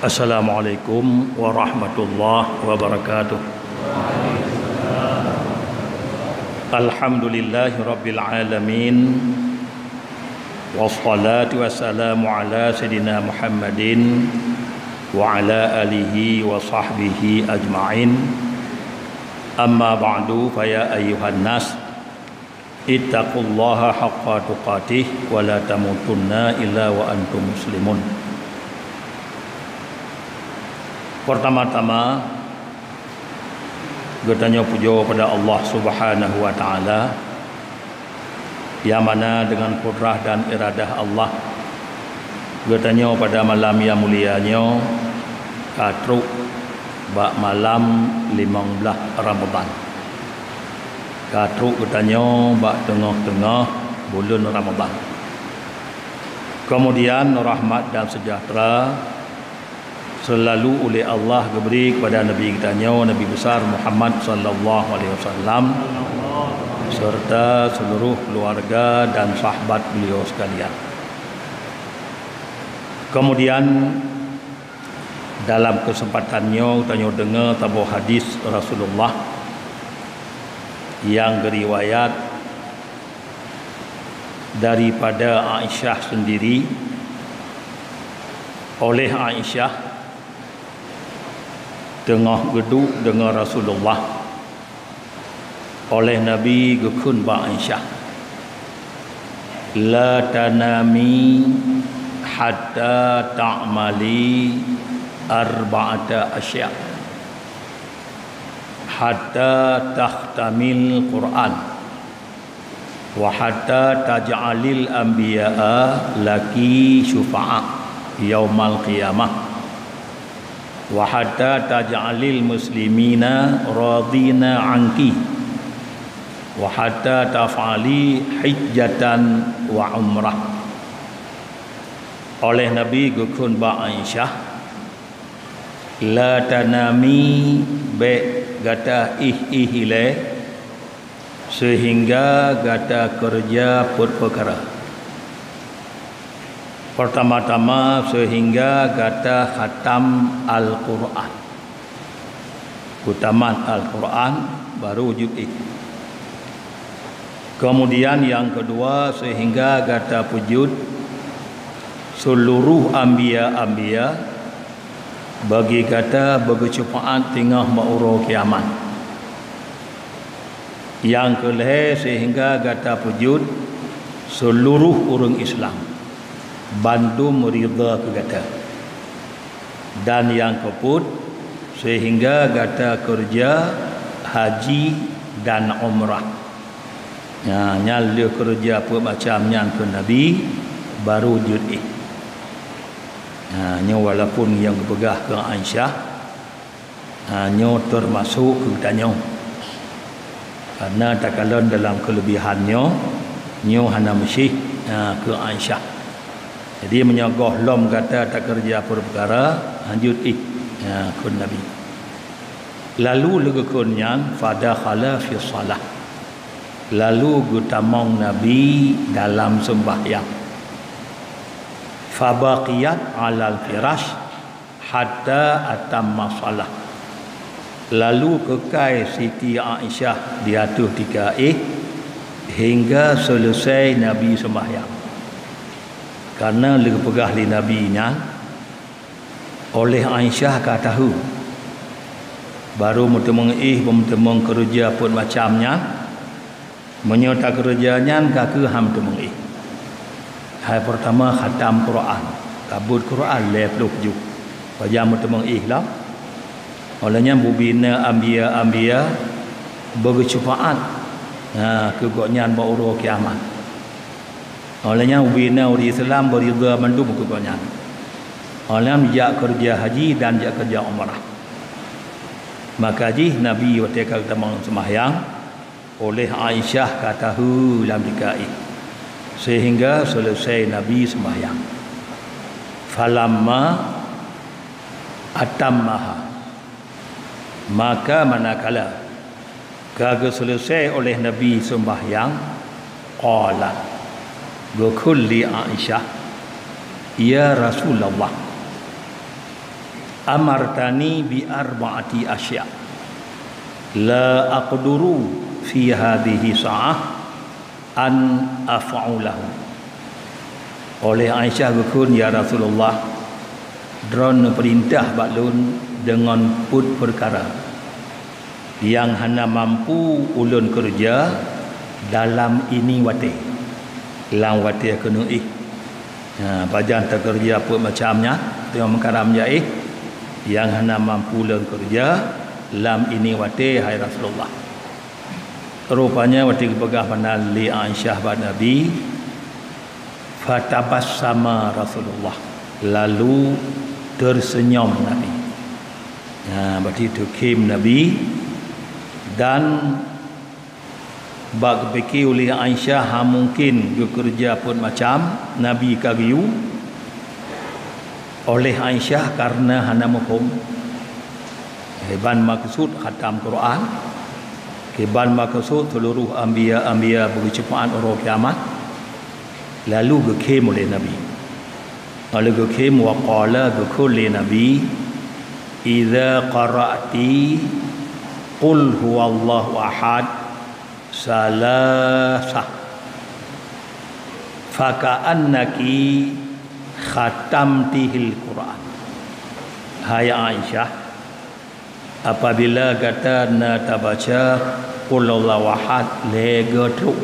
Assalamualaikum warahmatullahi wabarakatuh. Alhamdulillahi rabbil alamin. Wassalatu wassalamu ala sayyidina Muhammadin wa ala alihi wa sahbihi ajma'in. Amma ba'du, fa ya ayyuhan nas ittaqullaha haqqa tuqatih wa la tamutunna illa wa antum muslimun. Pertama-tama bertanya puja pada Allah Subhanahu wa taala yang mana dengan kudrah dan iradah Allah bertanya pada malam yang mulianya katruk bak malam 15 Ramadan. Katruk bertanya bak tengah-tengah bulan Ramadan. Kemudian rahmat dan sejahtera selalu oleh Allah diberi kepada Nabi kita Nabi besar Muhammad sallallahu alaihi wasallam serta seluruh keluarga dan sahabat beliau sekalian. Kemudian dalam kesempatannya tanya dengar tabuh hadis Rasulullah yang beriwayat daripada Aisyah sendiri. Oleh Aisyah tengah geduk dengan Rasulullah, oleh Nabi gekun ba Aisyah, la tanami hatta ta'mali arba'ata asya' hatta takhtamil Quran wa hatta taj'alil anbiya'a laki syufa'a yaumal qiyamah wa hatta taj'alil muslimina radina anki wa hatta taf'ali hijjatan wa umrah. Oleh Nabi gukun ba Aisyah, la tanami be gata ihile sehingga gata kerja perkara. Pertama-tama sehingga kata khatam Al-Quran, kutaman Al-Quran baru wujud itu. Kemudian yang kedua sehingga kata wujud seluruh anbiya bagi kata berkecuali tengah ma'uro kiamat. Yang kelih sehingga kata wujud seluruh orang Islam bantu merida kata. Dan yang keput sehingga kata kerja haji dan umrah. Ya, nyal kerja apa macamnya ke Nabi baru wujud ini. Ya, walaupun yang berpegah ke Aisyah hanya termasuk keutanya. Karena tak kalah dalam kelebihannya nyo hana mesti ke Aisyah. Jadi menyogoh lom kata tak kerja perkara lanjut kun Nabi. Lalu legekun yang fadakhala fi salah. Lalu gutamong Nabi dalam sembahyang. Fabaqiyat alal firash hatta atamma salah. Lalu kekal Siti Aisyah di atas tikaih hingga selesai Nabi sembahyang. Karena lega pegah li Nabi nya oleh Aisyah kata tahu baru mutemeng mutemeng kerja pun macamnya menyerta kerjanya kaku ham temeng hai pertama khatam Quran kabut Quran lepluk juk pajam mutemeng lah olehnya bubina anbiya berkecuali kegoknyan bauro kiamat. Olehnya ubina uri Islam berida mandum kebanyakan. Olehnya jak kerja haji dan jak kerja umrah. Maka jih Nabi waktu kita sembahyang oleh Aisyah katahu dalam dikai sehingga selesai Nabi sembahyang. Falamma atammaha, maka manakala kagak selesai oleh Nabi sembahyang qala Gokul li Aisyah, ya Rasulullah, amartani bi arba'ati asya la aqduru fi hadhihi sa'ah an af'ulahu. Oleh Aisyah berkun, ya Rasulullah, drone perintah baklun dengan put perkara yang hana mampu ulun kerja dalam ini wate lang wate kena bajan tak kerja apa macamnya tengok makaramnya yang hana mampu ulun kerja dalam ini wate hai Rasulullah. Rupanya wate kepegah panal li Aisyah ba Nabi, fatabassama Rasulullah, lalu tersenyum Nabi. Berarti terkim Nabi. Dan bak fikir oleh Aisyah mungkin bekerja pun macam Nabi kagiu oleh Aisyah karena hana mukum ban maksud khatam Quran, ban maksud seluruh anbiya bercepat orang kiamat. Lalu gekim oleh Nabi. Lalu gekim wa qala gekulli Nabi, idza qara'ti qul huwallahu ahad salasah faka'annaki khatamtihil Quran. Hai Aisyah, apabila kata nak baca qul huwallahu ahad lega teruk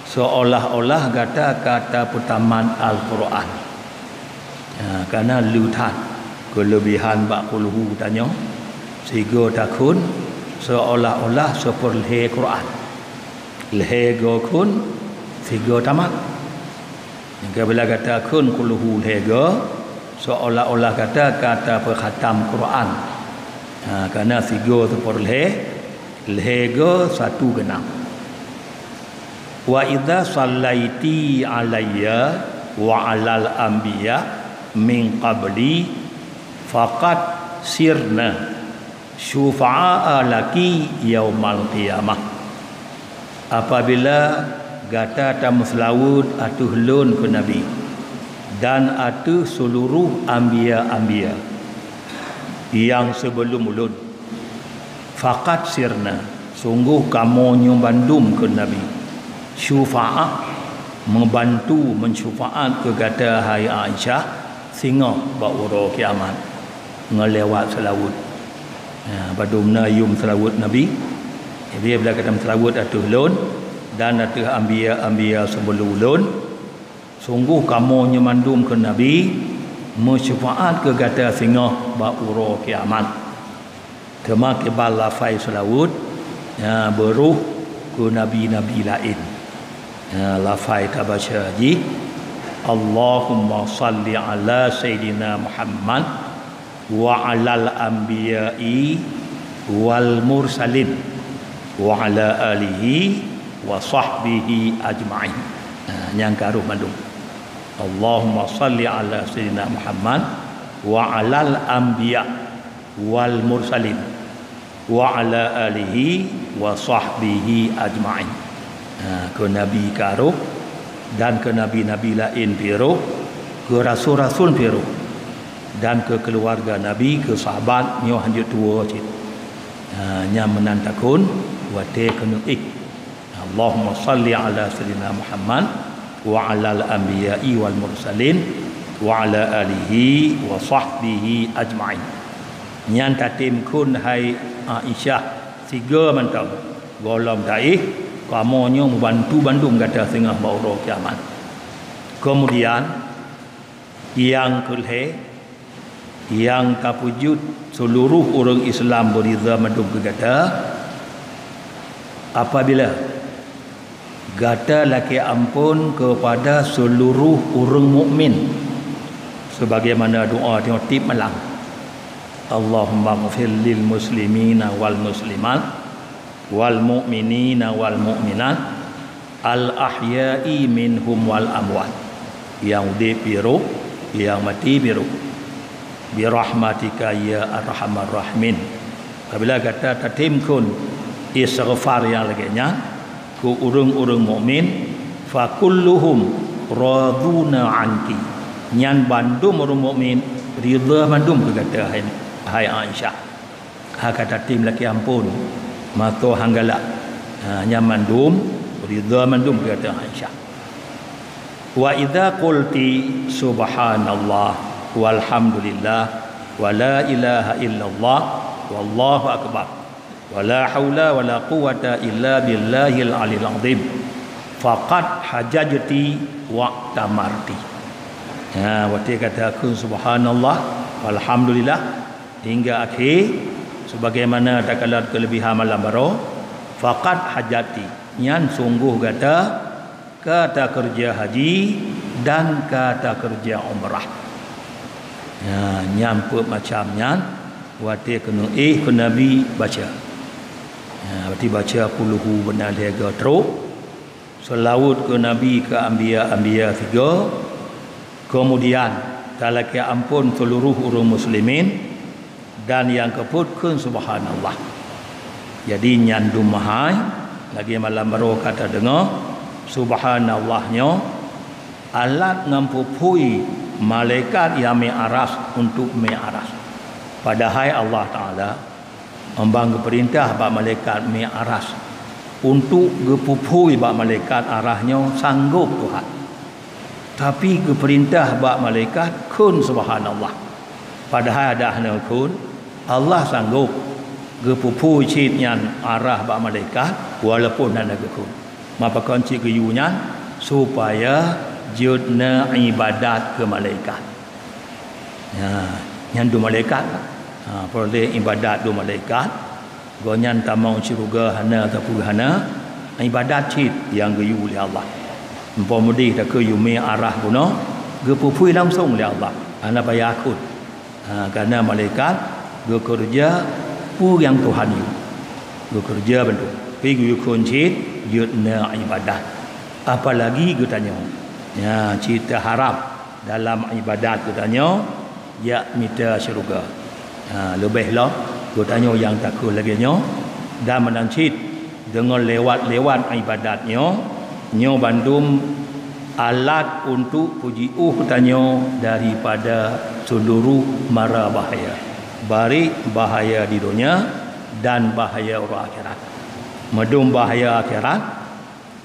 seolah-olah kata pertamaan Al-Quran. Karena lutat kelebihan bakuluhu tanya sehingga takun seolah-olah seperlehe Quran lehega kun sehingga tamat. Bila kata kun kuluhu lehega seolah-olah kata perkhatam Quran. Karena sehingga seperlehe lehega satu genap. Wa idza sallaiti alayya wa alal anbiya min qabli faqad sirna syufa'a laki yaumal qiyamah. Apabila gata tamu selawut atuh lun ke Nabi dan atuh seluruh anbiya yang sebelum ulun, faqad sirna, sungguh kamu nyumbandum ke Nabi, syufa'a, membantu mensyufaat ke kata hai Aisyah sehingga baura kiamat ngelewat selawut. Badumna yum selawut Nabi. Dia bila kata selawut atuh lun dan atuh anbiya sebelum lun, sungguh kamu nyemandum ke Nabi mensyufaat ke kata sehingga baura kiamat. Tema kebal lafai selawut beruh ke nabi-nabi lain. Lafai tabaca haji, Allahumma salli ala Sayyidina Muhammad wa alal anbiya'i wal mursalin wa ala alihi wa sahbihi ajma'in. Yang karuh mandum Allahumma salli ala Sayyidina Muhammad wa alal anbiya wal mursalin wa ala alihi wa sahbihi ajma'in. Ke Nabi karuh dan ke Nabi-Nabi lain piruh, ke Rasul-Rasul piruh, dan ke keluarga Nabi, ke sahabat nyo hanjut tua cit. Nya menantakun wate kenu Allahumma salli ala Sayyidina Muhammad wa ala al-anbiya'i wal mursalin wa ala alihi wa sahbihi ajma'in. Nyan tatim kun hai Aisyah tiga mantau golom daih kamunya membantu bandung kata sengah baura kiamat. Kemudian yang kelhe yang tapujud seluruh orang Islam beriza mandung ke kata apabila kata laki ampun kepada seluruh orang mukmin sebagaimana doa tengok tip malam, Allahumma ghfir lil muslimina wal muslimat wal mu'minina wal mu'minat al ahya'i minhum wal amwat, yang hidup biru yang mati biru, bi rahmatika ya arhamar rahimin. Apabila kata tatimkun istighfar yang laginya ke urung-urung mukmin, fa kulluhum raduna anki, nyan bandum orang mukmin ridha mandum ke kata hai Aisyah ha kata tim laki ampun mato hanggala nyan mandum ridha mandum ke kata Aisyah. Wa idza qulti subhanallah walhamdulillah wa la ilaha illallah wallahu akbar wa la haula wa la quwwata illa billahil aliyil azim faqad hajajti wa tamarti. Waktu kata aku subhanallah walhamdulillah hingga akhir sebagaimana takalat kelebihan malam baru faqad hajati nyan sungguh kata kerja haji dan kata kerja umrah. Nyampe macamnya waktu kena ke Nabi baca. Waktu baca puluhu benar lega teruk selawat ke Nabi ke anbiya tiga. Kemudian talaki ampun seluruh orang muslimin dan yang keputkan subhanallah. Jadi nyandu mahai lagi malam baru kata dengar subhanallahnya alat ngampupui malaikat yang mi'aras untuk mi'aras. Padahal Allah Ta'ala membang perintah bak malaikat mi'aras untuk gepupui bak malaikat arahnya sanggup Tuhan. Tapi keperintah bak malaikat kun subhanallah. Padahal dah na kun Allah sanggup gepupu citnya arah bak malaikat walaupun ada kun. Maka kunci keyunya supaya judna ibadat ke malaikat. Yang du malaikat boleh ibadat du malaikat. Gonyan tamau ciruga hana ataupun hana ibadat cit yang geyu oleh Allah. Pemudi tak ke yumi arah guna gepupui langsung oleh Allah ana bayakut kerana malaikat bekerja pu yang Tuhan yu bekerja bentuk pi kunci yudna ibadat apalagi katanya cita harap dalam ibadat katanya ya minta syurga lebihlah katanya yang takut lagi nya dan menancit dengan lewat ibadatnya nyo bandum alat untuk puji katanya daripada seluruh mara bahaya bari bahaya di dunia dan bahaya orang akhirat. Medum bahaya akhirat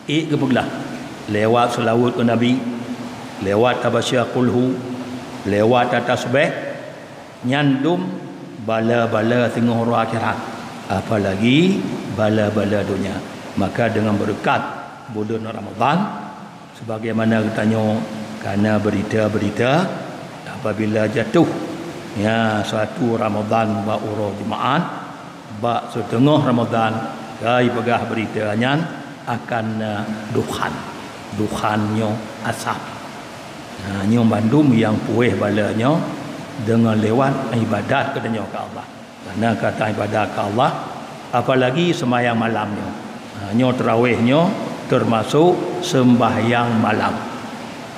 kepeglah lewat selawat ke Nabi, lewat tabasyah qulhu, lewat tasbih nyandum bala-bala tengah orang akhirat apalagi bala-bala dunia. Maka dengan berkat bulan Ramadan sebagaimana katanya karena berita-berita apabila jatuh suatu Ramadan ba urah jemaat ba setengah Ramadan kai pegah beritanya akan dukhannya asap nyo bandum yang puih balanya dengan lewat ibadat katanya ke Allah. Karena kata ibadat ke Allah apalagi sembahyang malamnya nyo tarawihnya termasuk sembahyang malam.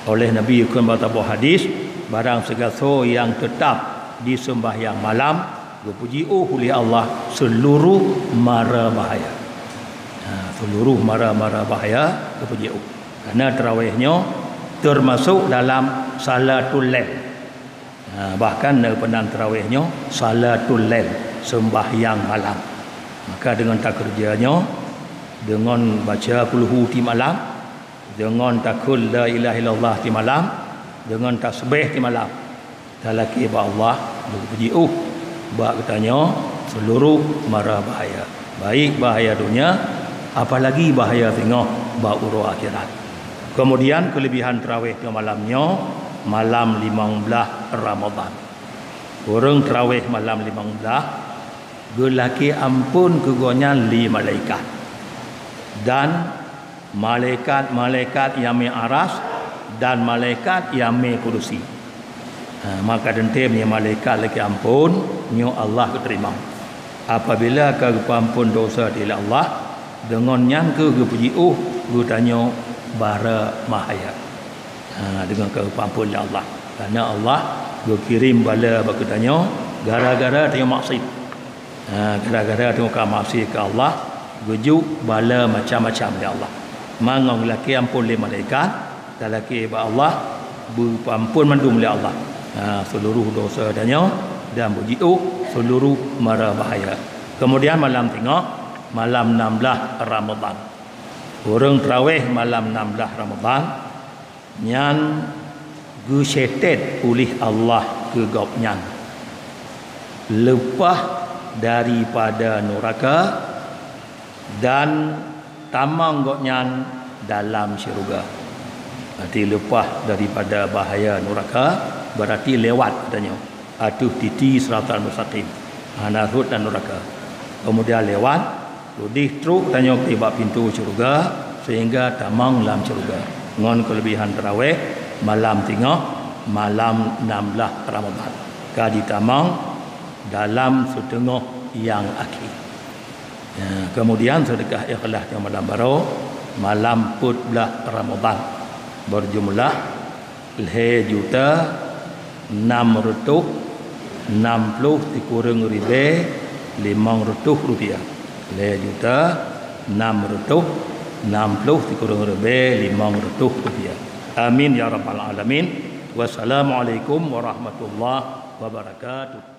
Oleh Nabi kun bertabuh hadis barang segala yang tetap di sembahyang malam dipuji oleh Allah seluruh mara bahaya. Seluruh mara bahaya dipuji. Karena tarawihnya termasuk dalam salatul lail. Bahkan penang tarawihnya salatul lail sembahyang malam. Maka dengan tak kerjanya dengan baca qulhu di malam, dengan takul la ilaha illallah di malam, dengan tasbih di malam. Talaki ba Allah berpuji ba katanya seluruh mara bahaya. Baik bahaya dunia apalagi bahaya tengah ba urus akhirat. Kemudian kelebihan tarawih di malamnya malam 15 Ramadan. Orang tarawih malam 15 gelaki ampun kegonyan li malaikat. Dan malaikat yang mi'aras dan malaikat yang kursi. Maka dentimnya malaikat lagi ampun nyo Allah keterima. Apabila ke ampun dosa di Allah dengan yang ke puji gutanya bara mahaya. Dengan ke ampun ya Allah. Karena Allah kirim bala bakutanya gara-gara dia maksiat. Gara-gara dia maksiat ke Allah gujuk bala macam-macam ya Allah. Mangong laki ampun le malaikat, laki ba Allah Berampun mandum oleh Allah. Seluruh dosa dannya dan berjitu seluruh mara bahaya. Kemudian malam tengok, malam 16 Ramadan. Orang tarawih malam 16 Ramadan nyan gusetet oleh Allah ke gopnyan. Lepas daripada neraka dan tamang gopnyan dalam syurga. Berarti lepas daripada bahaya neraka, berarti lewat katanya. Atuh titi siratal mustaqim. Narut dan neraka. Kemudian lewat, ludih truk tanya tiba pintu syurga sehingga tamang dalam syurga. Ngon kelebihan tarawih malam tengah, malam 16 Ramadan. Kadi tamang dalam setengah yang akhir. Kemudian sedekah ikhlas yang malam baru malam 14 Ramadan berjumlah 1,660,000 dikurang ribu 500 rupiah. 1,660,000 dikurang ribu 500 rupiah. Amin ya rabbal alamin. Wassalamualaikum warahmatullahi wabarakatuh.